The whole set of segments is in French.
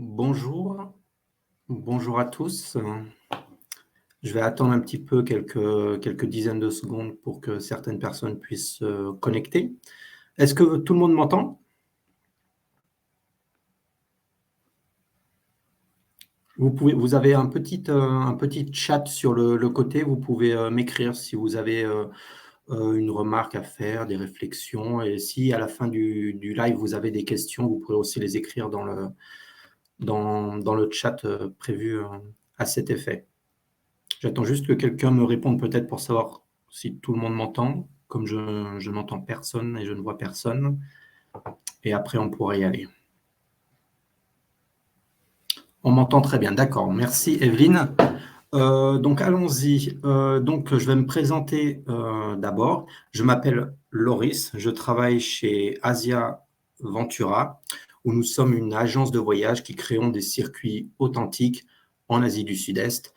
Bonjour, bonjour à tous. Je vais attendre un petit peu quelques dizaines de secondes pour que certaines personnes puissent se connecter. Est-ce que tout le monde m'entend? Vous avez un petit chat sur le côté. Vous pouvez m'écrire si vous avez une remarque à faire, des réflexions. Et si à la fin du live, vous avez des questions, vous pourrez aussi les écrire dans le chat prévu à cet effet. J'attends juste que quelqu'un me réponde peut-être pour savoir si tout le monde m'entend, comme je n'entends personne et je ne vois personne. Et après, on pourra y aller. On m'entend très bien, d'accord. Merci Evelyne. Donc allons-y. Donc je vais me présenter d'abord. Je m'appelle Loris, je travaille chez Asia Ventura, où nous sommes une agence de voyage qui créons des circuits authentiques en Asie du Sud-Est.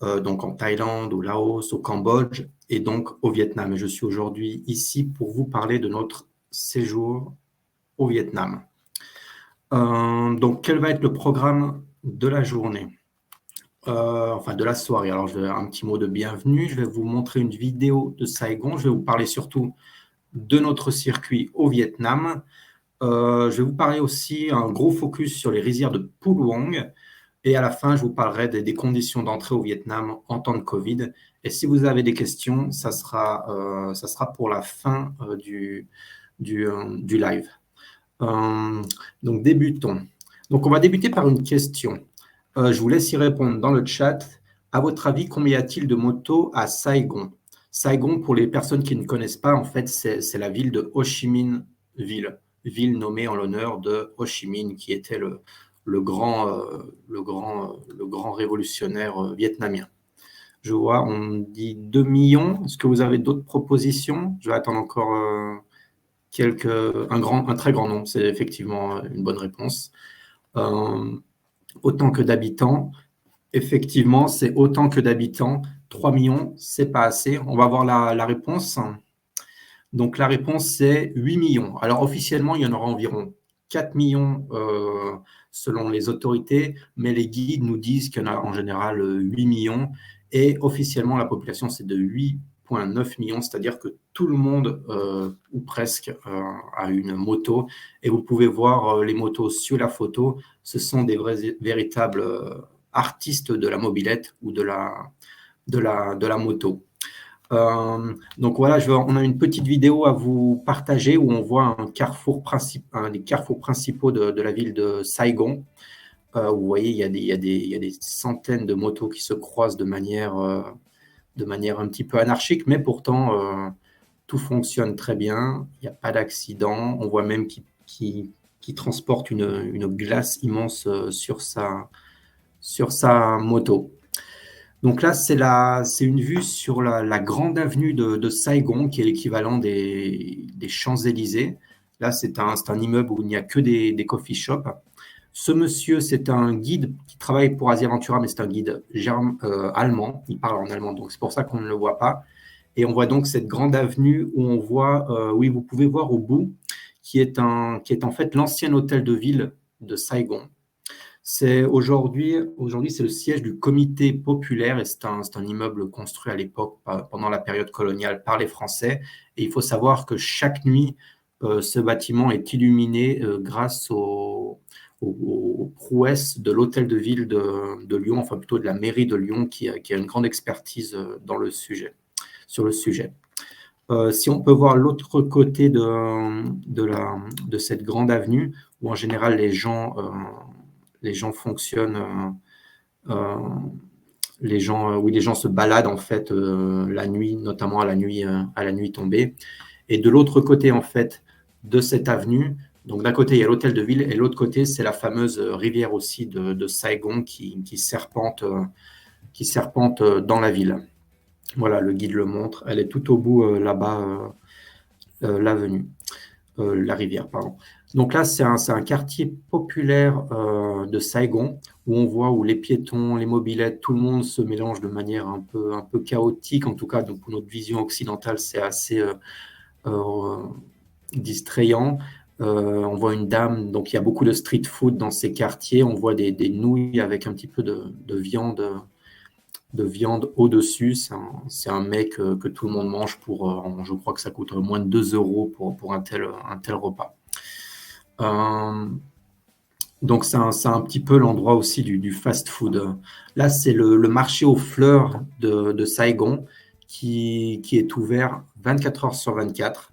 Donc en Thaïlande, au Laos, au Cambodge et donc au Vietnam. Et je suis aujourd'hui ici pour vous parler de notre séjour au Vietnam. Donc quel va être le programme de la journée? Enfin de la soirée. Alors je vais un petit mot de bienvenue. Je vais vous montrer une vidéo de Saigon. Je vais vous parler surtout de notre circuit au Vietnam. Je vais vous parler aussi un gros focus sur les rizières de Puluong. Et à la fin, je vous parlerai des conditions d'entrée au Vietnam en temps de Covid. Et si vous avez des questions, ça sera pour la fin du live. Donc, débutons. Donc, on va débuter par une question. Je vous laisse y répondre dans le chat. À votre avis, combien y a-t-il de motos à Saigon? Saigon, pour les personnes qui ne connaissent pas, en fait, c'est la ville de Ho Chi Minh ville nommée en l'honneur de Ho Chi Minh, qui était le grand révolutionnaire vietnamien. Je vois, on dit 2 millions. Est-ce que vous avez d'autres propositions? Je vais attendre encore un très grand nombre. C'est effectivement une bonne réponse. Autant que d'habitants. Effectivement, c'est autant que d'habitants. 3 millions, c'est pas assez. On va voir la réponse. Donc la réponse, c'est 8 millions. Alors officiellement, il y en aura environ 4 millions selon les autorités, mais les guides nous disent qu'il y en a en général 8 millions. Et officiellement, la population, c'est de 8,9 millions, c'est-à-dire que tout le monde, ou presque, a une moto. Et vous pouvez voir les motos sur la photo. Ce sont des véritables artistes de la mobilette ou de la moto. Donc voilà, on a une petite vidéo à vous partager où on voit un des carrefours principaux de la ville de Saigon. Vous voyez, il y a des centaines de motos qui se croisent de manière un petit peu anarchique, mais pourtant, tout fonctionne très bien. Il n'y a pas d'accident. On voit même qu'il transporte une glace immense sur sa moto. Donc là, c'est une vue sur la grande avenue de Saigon, qui est l'équivalent des Champs-Élysées. Là, c'est un immeuble où il n'y a que des coffee shops. Ce monsieur, c'est un guide qui travaille pour Asia Ventura, mais c'est un guide allemand. Il parle en allemand, donc c'est pour ça qu'on ne le voit pas. Et on voit donc cette grande avenue où on voit, oui, vous pouvez voir au bout, qui est en fait l'ancien hôtel de ville de Saigon. Aujourd'hui, c'est le siège du comité populaire et c'est un immeuble construit à l'époque, pendant la période coloniale, par les Français. Et il faut savoir que chaque nuit, ce bâtiment est illuminé grâce aux prouesses de l'hôtel de ville de Lyon, enfin plutôt de la mairie de Lyon, qui a une grande expertise sur le sujet. Si on peut voir l'autre côté de cette grande avenue, où en général les gens fonctionnent, les gens se baladent en fait la nuit, notamment à la nuit tombée. Et de l'autre côté en fait de cette avenue, donc d'un côté il y a l'hôtel de ville et de l'autre côté c'est la fameuse rivière aussi de Saigon qui serpente dans la ville. Voilà, le guide le montre. Elle est tout au bout là-bas, l'avenue. La rivière, pardon. Donc là, c'est un quartier populaire de Saigon où les piétons, les mobylettes, tout le monde se mélange de manière un peu chaotique. En tout cas, donc pour notre vision occidentale, c'est assez distrayant. On voit une dame, donc il y a beaucoup de street food dans ces quartiers. On voit des nouilles avec un petit peu de viande au-dessus. C'est un mets que tout le monde mange je crois que ça coûte moins de 2 euros pour un tel repas. Donc, c'est un petit peu l'endroit aussi du fast-food. Là, c'est le marché aux fleurs de Saigon qui est ouvert 24 heures sur 24.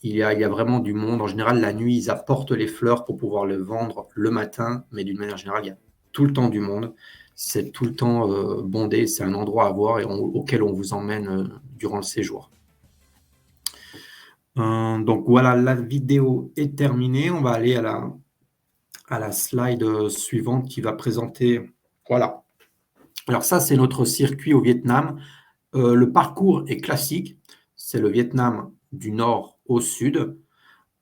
Il y a vraiment du monde. En général, la nuit, ils apportent les fleurs pour pouvoir les vendre le matin, mais d'une manière générale, il y a tout le temps du monde. C'est tout le temps bondé. C'est un endroit à voir auquel on vous emmène durant le séjour. Donc voilà, la vidéo est terminée. On va aller à la slide suivante qui va présenter. Voilà. Alors ça, c'est notre circuit au Vietnam. Le parcours est classique. C'est le Vietnam du nord au sud.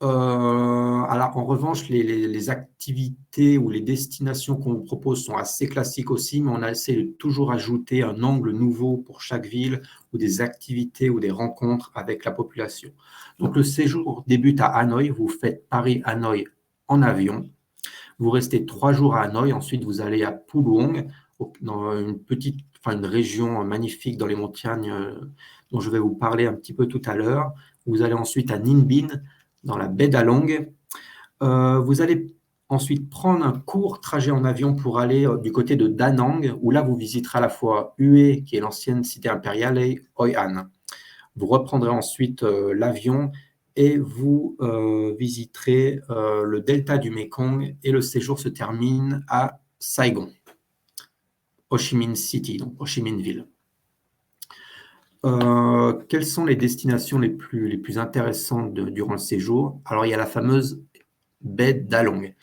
Alors, en revanche, les activités ou les destinations qu'on vous propose sont assez classiques aussi, mais on a essayé de toujours ajouter un angle nouveau pour chaque ville ou des activités ou des rencontres avec la population. Donc, le séjour débute à Hanoï. Vous faites Paris-Hanoï en avion. Vous restez 3 jours à Hanoï. Ensuite, vous allez à Phu Luong, dans une région magnifique dans les montagnes dont je vais vous parler un petit peu tout à l'heure. Vous allez ensuite à Ninh Binh, dans la baie d'Along. Vous allez ensuite prendre un court trajet en avion pour aller du côté de Da Nang, où là, vous visiterez à la fois Hue, qui est l'ancienne cité impériale, et Hoi An. Vous reprendrez ensuite l'avion et vous visiterez le delta du Mekong et le séjour se termine à Saigon, Ho Chi Minh City, donc Ho Chi Minh Ville. Quelles sont les destinations les plus intéressantes durant le séjour? Alors, il y a la fameuse baie d'Along.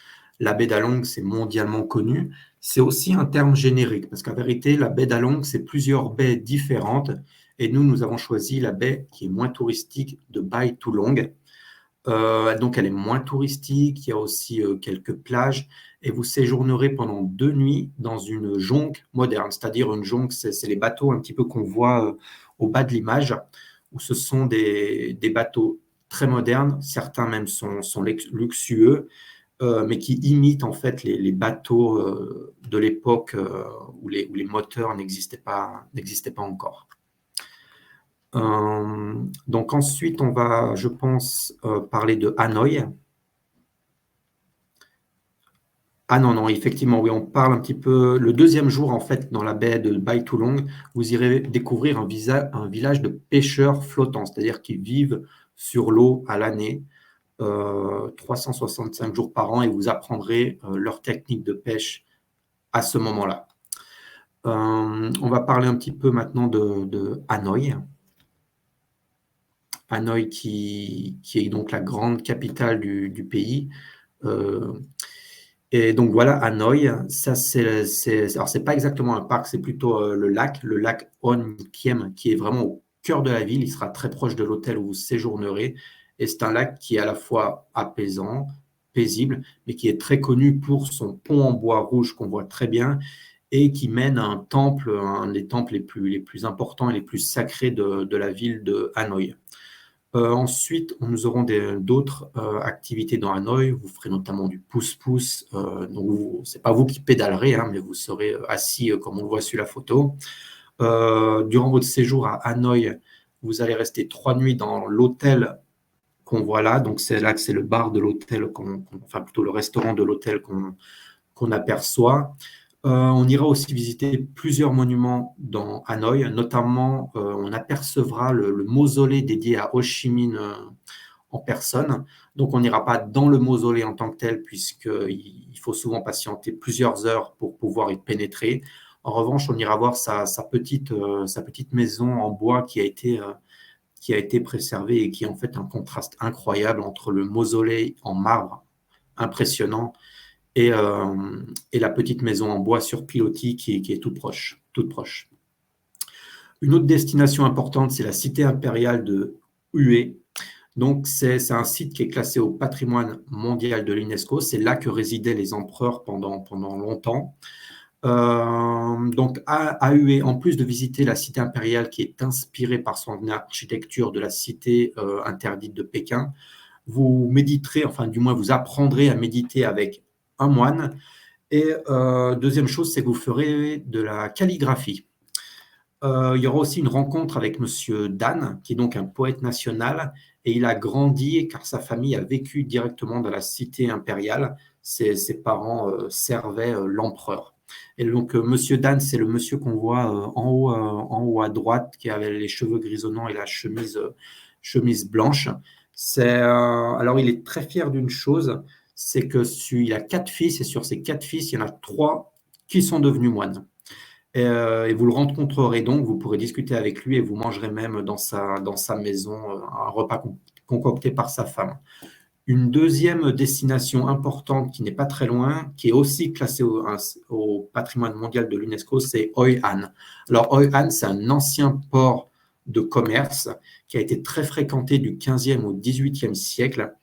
La baie d'Along, c'est mondialement connu. C'est aussi un terme générique, parce qu'en vérité, la baie d'Along, c'est plusieurs baies différentes. Et nous avons choisi la baie qui est moins touristique de Bai Tu Long. Donc, elle est moins touristique. Il y a aussi quelques plages. Et vous séjournerez pendant 2 nuits dans une jonque moderne. C'est-à-dire une jonque, c'est les bateaux un petit peu qu'on voit au bas de l'image, où ce sont des bateaux très modernes. Certains même sont luxueux, mais qui imitent en fait les bateaux de l'époque où les moteurs n'existaient pas encore. Donc ensuite, on va, je pense, parler de Hanoï. Ah non, non, effectivement, oui, on parle un petit peu. Le deuxième jour, en fait, dans la baie de Bai Tu Long, vous irez découvrir un village de pêcheurs flottants, c'est-à-dire qui vivent sur l'eau à l'année, 365 jours par an, et vous apprendrez leur technique de pêche à ce moment-là. On va parler un petit peu maintenant de Hanoï. Hanoï qui est donc la grande capitale du pays. Et donc voilà, Hanoï, ça alors c'est pas exactement un parc, c'est plutôt le lac On Kiem, qui est vraiment au cœur de la ville. Il sera très proche de l'hôtel où vous séjournerez. Et c'est un lac qui est à la fois apaisant, paisible, mais qui est très connu pour son pont en bois rouge qu'on voit très bien et qui mène à un temple, un des temples les plus importants et les plus sacrés de la ville de Hanoï. Ensuite, nous aurons d'autres activités dans Hanoï. Vous ferez notamment du pouce-pouce. Donc, ce n'est pas vous qui pédalerez, hein, mais vous serez assis comme on le voit sur la photo. Durant votre séjour à Hanoï, vous allez rester 3 nuits dans l'hôtel qu'on voit là. Donc, c'est là que c'est le bar de l'hôtel, enfin plutôt le restaurant de l'hôtel qu'on aperçoit. On ira aussi visiter plusieurs monuments dans Hanoï, notamment on apercevra le mausolée dédié à Ho Chi Minh en personne. Donc on n'ira pas dans le mausolée en tant que tel, puisqu'il faut souvent patienter plusieurs heures pour pouvoir y pénétrer. En revanche, on ira voir sa petite maison en bois qui a été préservée et qui est en fait un contraste incroyable entre le mausolée en marbre impressionnant et la petite maison en bois sur pilotis qui est toute proche. Une autre destination importante, c'est la cité impériale de Hue. Donc, c'est un site qui est classé au patrimoine mondial de l'UNESCO. C'est là que résidaient les empereurs pendant longtemps. Donc, à Hue, en plus de visiter la cité impériale qui est inspirée par son architecture de la cité interdite de Pékin, vous méditerez, enfin du moins vous apprendrez à méditer avec un moine. Et deuxième chose, c'est que vous ferez de la calligraphie. Il y aura aussi une rencontre avec Monsieur Dan, qui est donc un poète national, et il a grandi car sa famille a vécu directement dans la cité impériale. Ses parents servaient l'empereur. Et donc Monsieur Dan, c'est le monsieur qu'on voit en haut à droite, qui avait les cheveux grisonnants et la chemise blanche. Alors il est très fier d'une chose, c'est que il a 4 fils, et sur ces 4 fils, il y en a 3 qui sont devenus moines. Et vous le rencontrerez donc, vous pourrez discuter avec lui et vous mangerez même dans sa maison un repas concocté par sa femme. Une deuxième destination importante qui n'est pas très loin, qui est aussi classée au patrimoine mondial de l'UNESCO, c'est Hoi An. Alors Hoi An, c'est un ancien port de commerce qui a été très fréquenté du 15e au 18e siècle.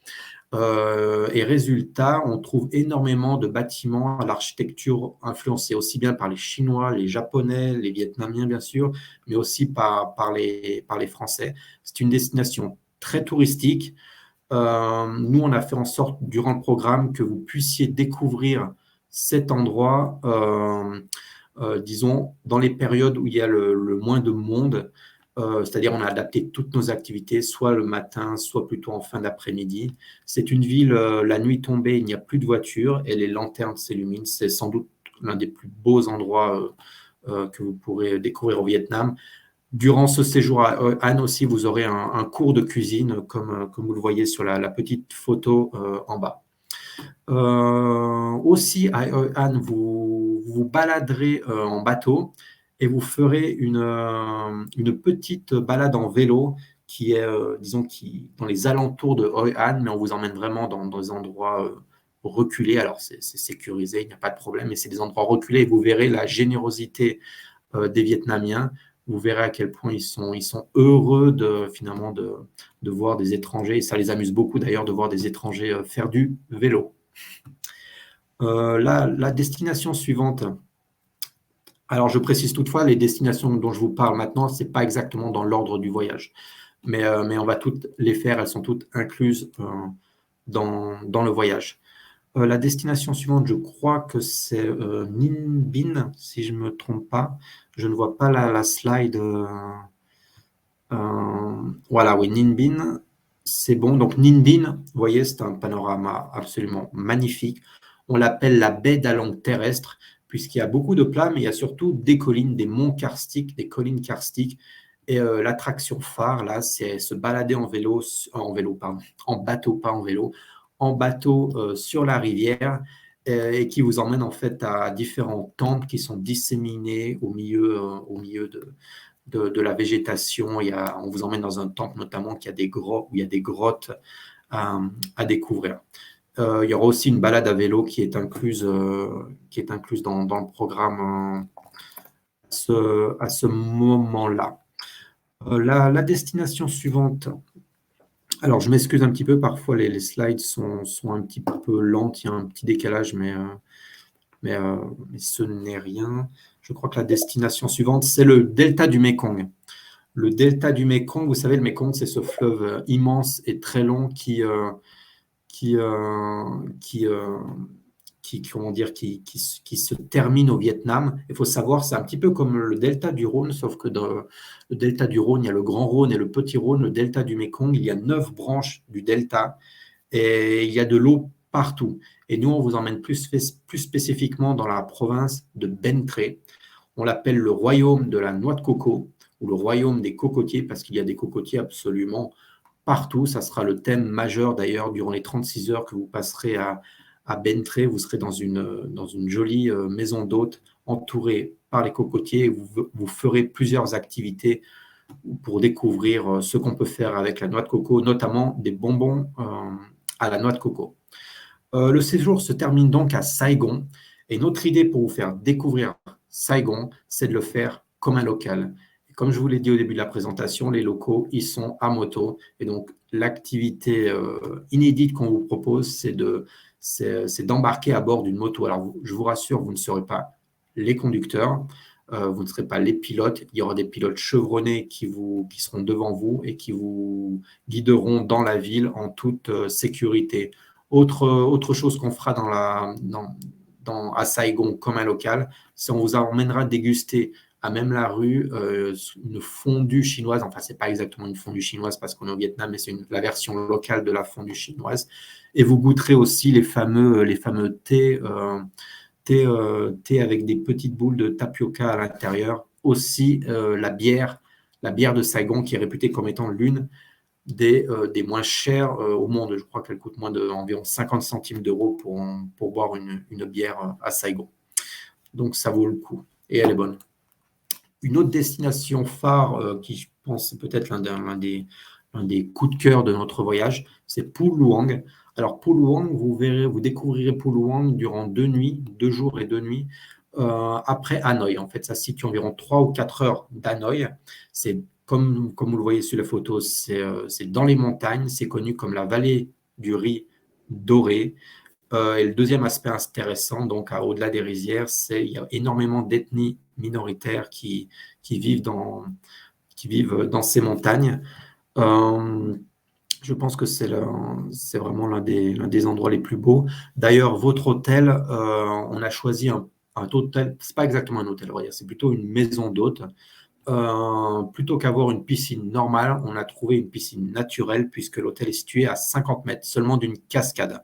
Et résultat, on trouve énormément de bâtiments à l'architecture influencés aussi bien par les Chinois, les Japonais, les Vietnamiens bien sûr, mais aussi par les Français. C'est une destination très touristique. Nous, on a fait en sorte durant le programme que vous puissiez découvrir cet endroit, disons, dans les périodes où il y a le moins de monde. C'est-à-dire on a adapté toutes nos activités, soit le matin, soit plutôt en fin d'après-midi. C'est une ville, la nuit tombée, il n'y a plus de voitures et les lanternes s'illuminent. C'est sans doute l'un des plus beaux endroits que vous pourrez découvrir au Vietnam. Durant ce séjour à Han aussi, vous aurez un cours de cuisine, comme vous le voyez sur la petite photo en bas. Aussi, à Han, vous vous baladerez en bateau et vous ferez une petite balade en vélo qui est, disons, dans les alentours de Hoi An, mais on vous emmène vraiment dans des endroits reculés. Alors, c'est sécurisé, il n'y a pas de problème, mais c'est des endroits reculés et vous verrez la générosité des Vietnamiens. Vous verrez à quel point ils sont heureux finalement de voir des étrangers, et ça les amuse beaucoup d'ailleurs de voir des étrangers faire du vélo. La destination suivante. Alors, je précise toutefois, les destinations dont je vous parle maintenant, ce n'est pas exactement dans l'ordre du voyage. Mais on va toutes les faire, elles sont toutes incluses dans le voyage. La destination suivante, je crois que c'est Ninh Binh, si je ne me trompe pas. Je ne vois pas la slide. Voilà, oui, Ninh Binh, c'est bon. Donc, Ninh Binh, vous voyez, c'est un panorama absolument magnifique. On l'appelle la baie d'Along terrestre, puisqu'il y a beaucoup de plats, mais il y a surtout des collines, des monts karstiques, des collines karstiques. Et l'attraction phare, là, c'est se balader en bateau, pas en vélo, en bateau sur la rivière, et qui vous emmène en fait à différents temples qui sont disséminés au milieu de la végétation. On vous emmène dans un temple notamment où il y a des grottes à découvrir. Il y aura aussi une balade à vélo qui est incluse dans le programme à ce moment-là. La destination suivante. Alors, je m'excuse un petit peu, parfois les slides sont un petit peu lentes, il y a un petit décalage, mais ce n'est rien. Je crois que la destination suivante, c'est le delta du Mékong. Le delta du Mékong, vous savez, le Mékong, c'est ce fleuve immense et très long qui se termine au Vietnam. Il faut savoir, c'est un petit peu comme le delta du Rhône, sauf que dans le delta du Rhône, il y a le Grand Rhône et le Petit Rhône. Le delta du Mékong, il y a 9 branches du delta et il y a de l'eau partout. Et nous, on vous emmène plus spécifiquement dans la province de Bến Tre. On l'appelle le royaume de la noix de coco ou le royaume des cocotiers parce qu'il y a des cocotiers absolument partout. Ça sera le thème majeur d'ailleurs durant les 36 heures que vous passerez à Bến Tre. Vous serez dans une jolie maison d'hôtes entourée par les cocotiers. Vous ferez plusieurs activités pour découvrir ce qu'on peut faire avec la noix de coco, notamment des bonbons à la noix de coco. Le séjour se termine donc à Saigon. Et notre idée pour vous faire découvrir Saigon, c'est de le faire comme un local. Et comme je vous l'ai dit au début de la présentation, les locaux, ils sont à moto. Et donc, l'activité inédite qu'on vous propose, c'est d'embarquer à bord d'une moto. Alors, je vous rassure, vous ne serez pas les conducteurs. Vous ne serez pas les pilotes. Il y aura des pilotes chevronnés qui seront devant vous et qui vous guideront dans la ville en toute sécurité. Autre chose qu'on fera à Saigon comme un local, c'est on vous emmènera déguster à même la rue une fondue chinoise. Enfin, c'est pas exactement une fondue chinoise parce qu'on est au Vietnam, mais c'est la version locale de la fondue chinoise. Et vous goûterez aussi les fameux thés, thé avec des petites boules de tapioca à l'intérieur. Aussi, la bière de Saigon, qui est réputée comme étant l'une des moins chères au monde. Je crois qu'elle coûte moins d'environ 50 centimes d'euros pour boire une bière à Saigon. Donc, ça vaut le coup. Et elle est bonne. Une autre destination phare qui, je pense, peut-être l'un des coups de cœur de notre voyage, c'est Puluang. Alors, Puluang, vous découvrirez Puluang durant 2 nuits, 2 jours et 2 nuits, après Hanoï. En fait, ça se situe environ 3 ou 4 heures d'Hanoï. C'est comme vous le voyez sur la photo, c'est dans les montagnes. C'est connu comme la vallée du riz doré. Et le deuxième aspect intéressant, donc au-delà des rizières, c'est qu'il y a énormément d'ethnies minoritaires qui vivent dans ces montagnes. Je pense que c'est vraiment l'un des endroits les plus beaux. D'ailleurs, votre hôtel, on a choisi un hôtel, c'est pas exactement un hôtel, c'est plutôt une maison d'hôte. Plutôt qu'avoir une piscine normale, on a trouvé une piscine naturelle puisque l'hôtel est situé à 50 mètres seulement d'une cascade.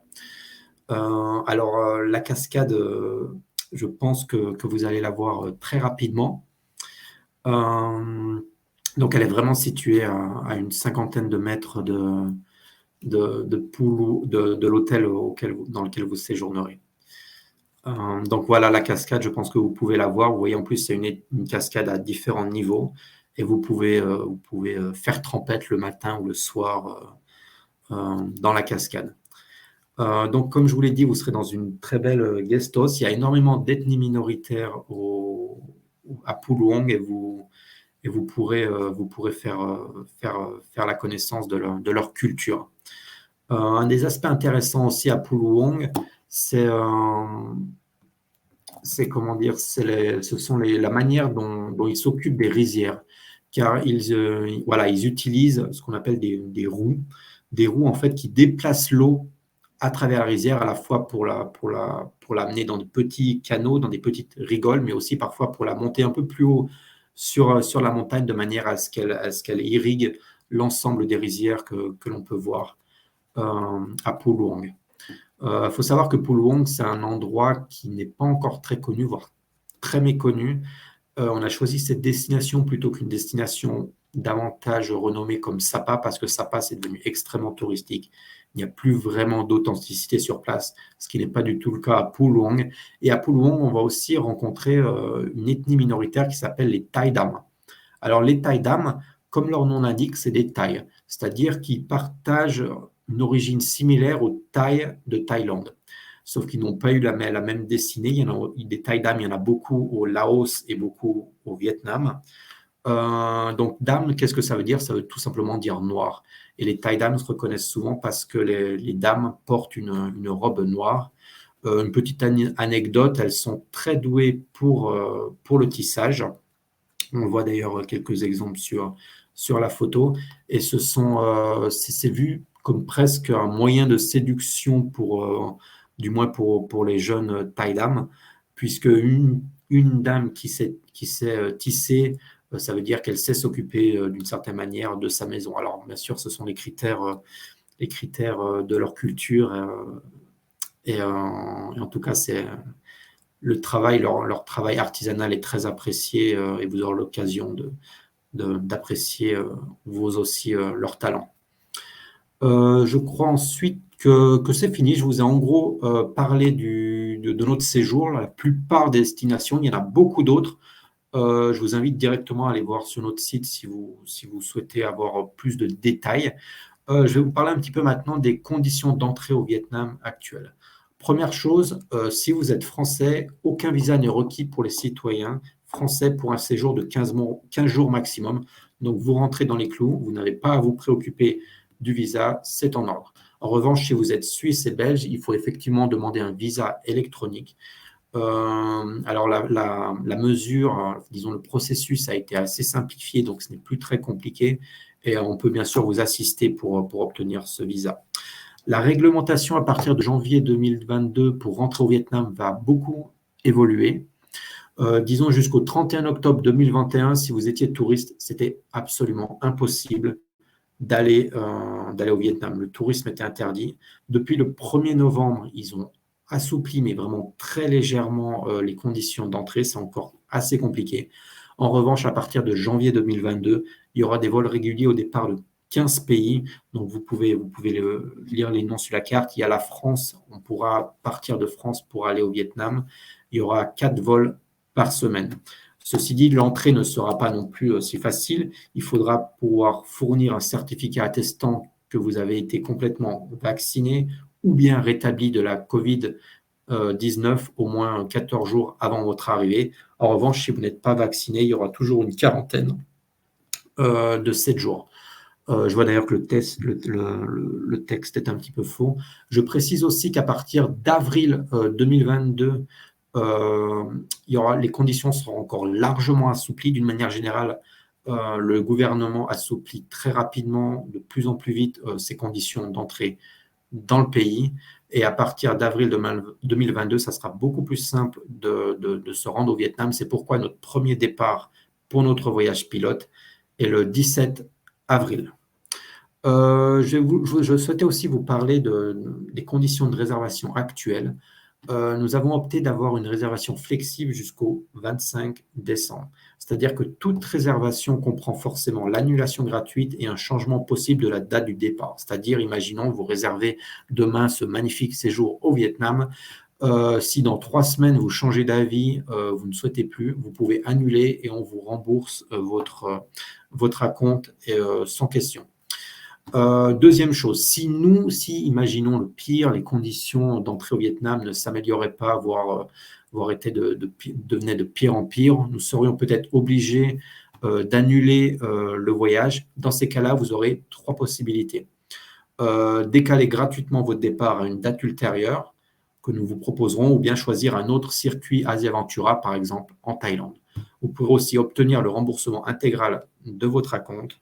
Alors, la cascade, je pense que vous allez la voir très rapidement. Donc, elle est vraiment située à une cinquantaine de mètres de l'hôtel dans lequel vous séjournerez. Donc, voilà la cascade, je pense que vous pouvez la voir. Vous voyez, en plus, c'est une cascade à différents niveaux et vous pouvez faire trempette le matin ou le soir dans la cascade. Donc, comme je vous l'ai dit, vous serez dans une très belle guest house. Il y a énormément d'ethnies minoritaires à Puluang et vous pourrez faire la connaissance de leur culture. Un des aspects intéressants aussi à Puluang, c'est comment dire, la manière dont ils s'occupent des rizières, car ils utilisent ce qu'on appelle des roues en fait qui déplacent l'eau à travers la rizière, à la fois pour l'amener dans de petits canaux, dans des petites rigoles, mais aussi parfois pour la monter un peu plus haut sur la montagne, de manière à ce qu'elle irrigue l'ensemble des rizières que l'on peut voir à Puluang. Il faut savoir que Puluang, c'est un endroit qui n'est pas encore très connu, voire très méconnu. On a choisi cette destination plutôt qu'une destination davantage renommée comme Sapa, parce que Sapa, c'est devenu extrêmement touristique. Il n'y a plus vraiment d'authenticité sur place, ce qui n'est pas du tout le cas à Puluang. Et à Puluang, on va aussi rencontrer une ethnie minoritaire qui s'appelle les Thai Dam. Alors, les Thai Dam, comme leur nom l'indique, c'est des Thaïs, c'est-à-dire qu'ils partagent une origine similaire aux Thaïs de Thaïlande. Sauf qu'ils n'ont pas eu la même destinée. Des Thaï Dam, il y en a beaucoup au Laos et beaucoup au Vietnam. Donc, dame, qu'est-ce que ça veut dire? Ça veut tout simplement dire noir. Et les Thaï Dam se reconnaissent souvent parce que les dames portent une robe noire. Une petite anecdote, elles sont très douées pour le tissage. On voit d'ailleurs quelques exemples sur la photo. Et c'est vu comme presque un moyen de séduction du moins pour les jeunes Thaï Dam, puisque une dame qui sait tisser, ça veut dire qu'elle sait s'occuper d'une certaine manière de sa maison. Alors, bien sûr, ce sont les critères de leur culture. Et en tout cas, c'est le travail, leur travail artisanal est très apprécié et vous aurez l'occasion d'apprécier vous aussi leur talent. Je crois ensuite que c'est fini. Je vous ai en gros parlé de notre séjour. La plupart des destinations, il y en a beaucoup d'autres. Je vous invite directement à aller voir sur notre site si vous souhaitez avoir plus de détails. Je vais vous parler un petit peu maintenant des conditions d'entrée au Vietnam actuelles. Première chose, si vous êtes français, aucun visa n'est requis pour les citoyens français pour un séjour de 15 jours maximum. Donc, vous rentrez dans les clous, vous n'avez pas à vous préoccuper du visa, c'est en ordre. En revanche, si vous êtes suisse et belge, il faut effectivement demander un visa électronique. Alors, la mesure, disons le processus a été assez simplifié, donc ce n'est plus très compliqué et on peut bien sûr vous assister pour obtenir ce visa. La réglementation à partir de janvier 2022 pour rentrer au Vietnam va beaucoup évoluer. Disons jusqu'au 31 octobre 2021, si vous étiez touriste, c'était absolument impossible d'aller au Vietnam. Le tourisme était interdit. Depuis le 1er novembre, ils ont assoupli, mais vraiment très légèrement, les conditions d'entrée. C'est encore assez compliqué. En revanche, à partir de janvier 2022, il y aura des vols réguliers au départ de 15 pays. Donc, vous pouvez lire les noms sur la carte. Il y a la France. On pourra partir de France pour aller au Vietnam. Il y aura 4 vols par semaine. Ceci dit, l'entrée ne sera pas non plus si facile. Il faudra pouvoir fournir un certificat attestant que vous avez été complètement vacciné ou bien rétabli de la Covid-19 au moins 14 jours avant votre arrivée. En revanche, si vous n'êtes pas vacciné, il y aura toujours une quarantaine de 7 jours. Je vois d'ailleurs que le texte est un petit peu faux. Je précise aussi qu'à partir d'avril 2022, les conditions seront encore largement assouplies. D'une manière générale, le gouvernement assouplit très rapidement, de plus en plus vite, ces conditions d'entrée dans le pays. Et à partir d'avril 2022, ça sera beaucoup plus simple de se rendre au Vietnam. C'est pourquoi notre premier départ pour notre voyage pilote est le 17 avril. Je souhaitais aussi vous parler des conditions de réservation actuelles. Nous avons opté d'avoir une réservation flexible jusqu'au 25 décembre. C'est-à-dire que toute réservation comprend forcément l'annulation gratuite et un changement possible de la date du départ. C'est-à-dire, imaginons, vous réservez demain ce magnifique séjour au Vietnam. Si dans 3 semaines, vous changez d'avis, vous ne souhaitez plus, vous pouvez annuler et on vous rembourse votre acompte sans question. Deuxième chose, si imaginons le pire, les conditions d'entrée au Vietnam ne s'amélioraient pas, voire devenaient de pire en pire, nous serions peut-être obligés d'annuler le voyage. Dans ces cas-là, vous aurez 3 possibilités. Décaler gratuitement votre départ à une date ultérieure que nous vous proposerons, ou bien choisir un autre circuit Asia Ventura, par exemple en Thaïlande. Vous pourrez aussi obtenir le remboursement intégral de votre acompte.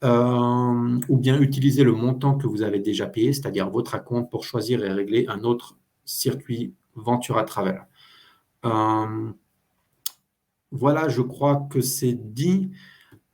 Ou bien utiliser le montant que vous avez déjà payé, c'est-à-dire votre acompte, pour choisir et régler un autre circuit Ventura Travel. Voilà, je crois que c'est dit.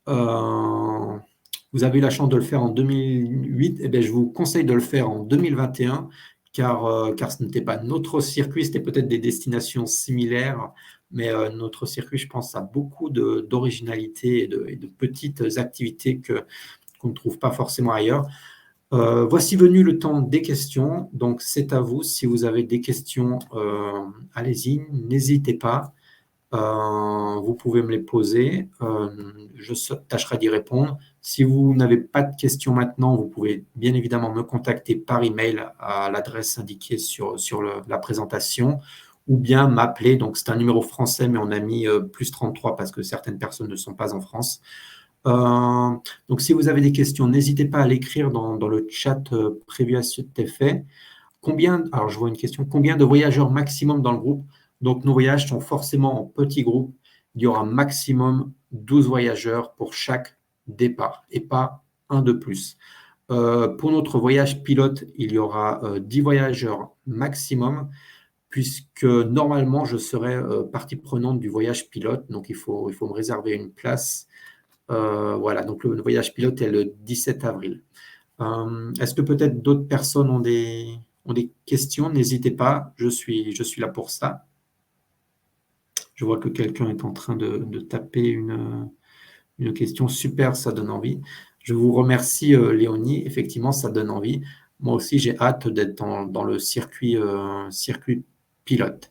Vous avez eu la chance de le faire en 2008, eh bien, je vous conseille de le faire en 2021, car ce n'était pas notre circuit, c'était peut-être des destinations similaires, mais notre circuit, je pense, a beaucoup d'originalité et de petites activités qu'on ne trouve pas forcément ailleurs. Voici venu le temps des questions, donc c'est à vous. Si vous avez des questions, allez-y, n'hésitez pas. Vous pouvez me les poser, je tâcherai d'y répondre. Si vous n'avez pas de questions maintenant, vous pouvez bien évidemment me contacter par email à l'adresse indiquée sur la présentation, ou bien m'appeler. Donc c'est un numéro français, mais on a mis plus 33 parce que certaines personnes ne sont pas en France. Donc si vous avez des questions, n'hésitez pas à l'écrire dans le chat prévu à cet effet. Alors je vois une question, combien de voyageurs maximum dans le groupe? Donc, nos voyages sont forcément en petits groupes. Il y aura maximum 12 voyageurs pour chaque départ et pas un de plus. Pour notre voyage pilote, il y aura 10 voyageurs maximum, puisque normalement, je serai partie prenante du voyage pilote. Donc, il faut me réserver une place. Voilà, donc le voyage pilote est le 17 avril. Est-ce que peut-être d'autres personnes ont des questions? N'hésitez pas, je suis là pour ça. Je vois que quelqu'un est en train de taper une question. Super, ça donne envie. Je vous remercie, Léonie. Effectivement, ça donne envie. Moi aussi, j'ai hâte d'être dans le circuit pilote.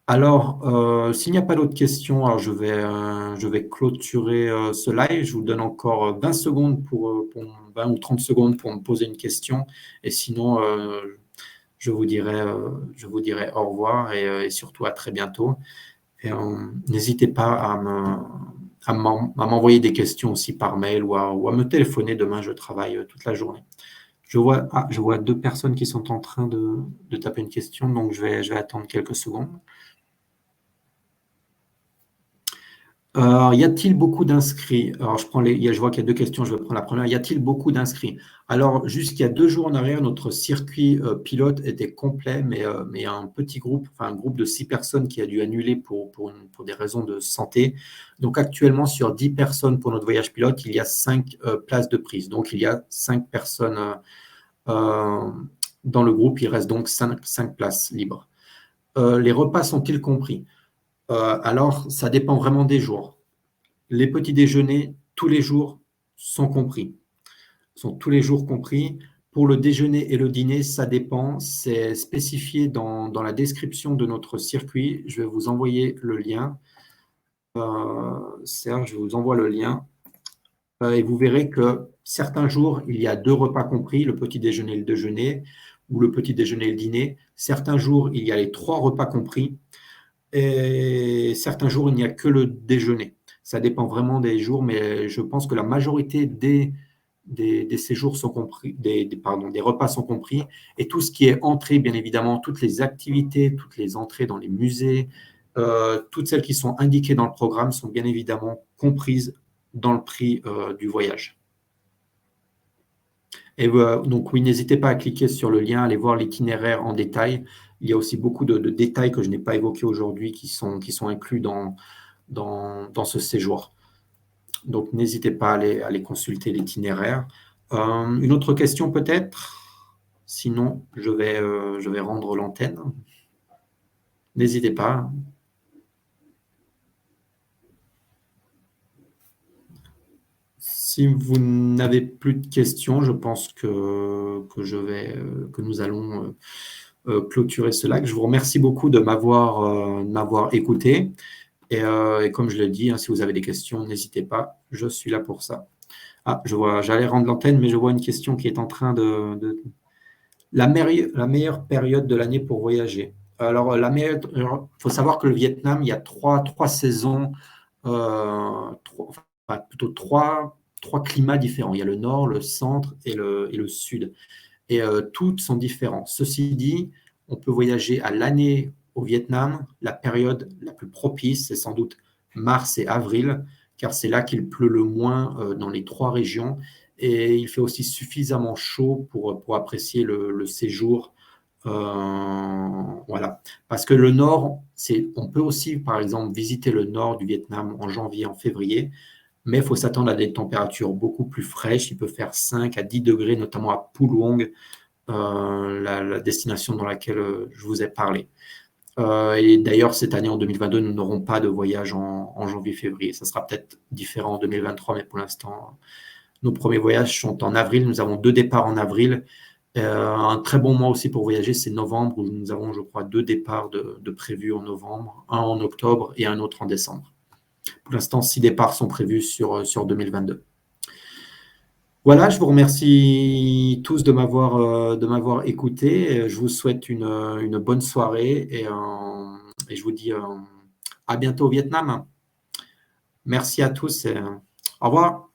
Alors, s'il n'y a pas d'autres questions, alors je vais clôturer ce live. Je vous donne encore 20 secondes 20 ou 30 secondes pour me poser une question. Et sinon, je vous dirai au revoir et surtout à très bientôt. Et n'hésitez pas à m'envoyer des questions aussi par mail ou à me téléphoner. Demain, je travaille toute la journée. Je vois 2 personnes qui sont en train de taper une question, donc je vais attendre quelques secondes. Y a-t-il beaucoup d'inscrits? Alors je vois qu'il y a 2 questions, je vais prendre la première. Y a-t-il beaucoup d'inscrits? Alors jusqu'il y a 2 jours en arrière, notre circuit, pilote était complet, mais un petit groupe, enfin un groupe de 6 personnes qui a dû annuler pour des raisons de santé. Donc actuellement, sur 10 personnes pour notre voyage pilote, il y a 5 places de prise. Donc il y a 5 personnes, dans le groupe, il reste donc 5 places libres. Les repas sont-ils compris? Alors ça dépend vraiment des jours. Les petits déjeuners, tous les jours, sont compris, sont tous les jours compris. Pour le déjeuner et le dîner, ça dépend. C'est spécifié dans la description de notre circuit. Je vais vous envoyer le lien. Serge, je vous envoie le lien. Et vous verrez que certains jours, il y a 2 repas compris, le petit déjeuner et le déjeuner, ou le petit déjeuner et le dîner. Certains jours, il y a les 3 repas compris. Et certains jours, il n'y a que le déjeuner. Ça dépend vraiment des jours, mais je pense que la majorité des séjours sont compris, des repas sont compris. Et tout ce qui est entrée, bien évidemment, toutes les activités, toutes les entrées dans les musées, toutes celles qui sont indiquées dans le programme sont bien évidemment comprises dans le prix du voyage. Et donc oui, n'hésitez pas à cliquer sur le lien, aller voir l'itinéraire en détail. Il y a aussi beaucoup de détails que je n'ai pas évoqués aujourd'hui qui sont inclus dans ce séjour. Donc n'hésitez pas à aller consulter l'itinéraire. Une autre question peut-être? Sinon, je vais rendre l'antenne. N'hésitez pas. Si vous n'avez plus de questions, je pense que nous allons clôturer ce live. Je vous remercie beaucoup de m'avoir écouté. Et comme je l'ai dit, hein, si vous avez des questions, n'hésitez pas, je suis là pour ça. Ah, j'allais rendre l'antenne, mais je vois une question qui est en train de... La meilleure période de l'année pour voyager. Alors, il faut savoir que le Vietnam, il y a trois saisons, enfin, plutôt trois climats différents. Il y a le nord, le centre et le sud. Et toutes sont différentes. Ceci dit, on peut voyager à l'année au Vietnam. La période la plus propice, c'est sans doute mars et avril, car c'est là qu'il pleut le moins dans les 3 régions. Et il fait aussi suffisamment chaud pour apprécier le séjour. Voilà. Parce que le nord, on peut aussi, par exemple, visiter le nord du Vietnam en janvier, en février, mais il faut s'attendre à des températures beaucoup plus fraîches. Il peut faire 5 à 10 degrés, notamment à Phu Luong, la destination dans laquelle je vous ai parlé. Et d'ailleurs, cette année, en 2022, nous n'aurons pas de voyage en janvier-février. Ça sera peut-être différent en 2023, mais pour l'instant, nos premiers voyages sont en avril. Nous avons 2 départs en avril. Un très bon mois aussi pour voyager, c'est novembre, où nous avons, je crois, 2 départs de prévus en novembre, un en octobre et un autre en décembre. Pour l'instant, 6 départs sont prévus sur 2022. Voilà, je vous remercie tous de m'avoir écouté. Je vous souhaite une bonne soirée et je vous dis à bientôt au Vietnam. Merci à tous et au revoir.